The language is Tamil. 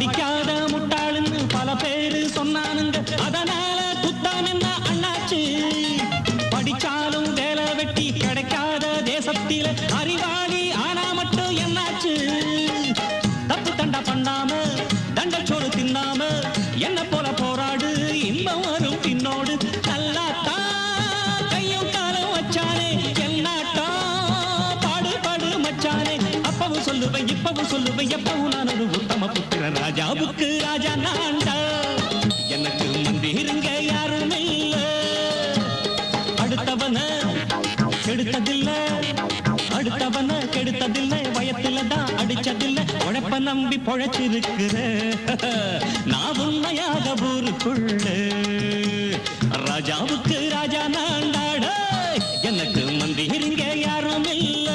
படிக்காத முட்டாளுன்னு பல பேரு சொன்னானுங்க, அதனால குத்தம் என்ன அண்ணாச்சு? படிச்சாலும் வேலை வெட்டி கிடைக்காத தேசத்தில அறிவாளி ஆனா மட்டும் என்னாச்சு? தப்பு தண்டா பண்ணாம தண்டச்சோறு தின்னாம என்ன போல போராடு, இன்பம் வரும் பின்னோடு. நல்லாத்தா கையும் காலம் வச்சானே என்னாட்டா பாடு பாடு மச்சானே. அப்பவும் சொல்லுவேன் இப்பவும் சொல்லுவேன், எப்பவும் நான் ஒரு உத்தம புத்திர. ராஜாவுக்கு ராஜா நான்டா, எனக்கு மந்திருங்க யாரும் இல்ல. அடுத்தவன கெடுத்ததில்ல, அடுத்தவன கெடுத்ததில்லை, வயத்துல தான் அடிச்சதில்லை. உழைப்ப நம்பி பொழைச்சிருக்கிற நான் உண்மையாக ஊருக்குள்ள. ராஜாவுக்கு ராஜா நான்டாட, எனக்கு மந்திருங்க யாரும் இல்ல.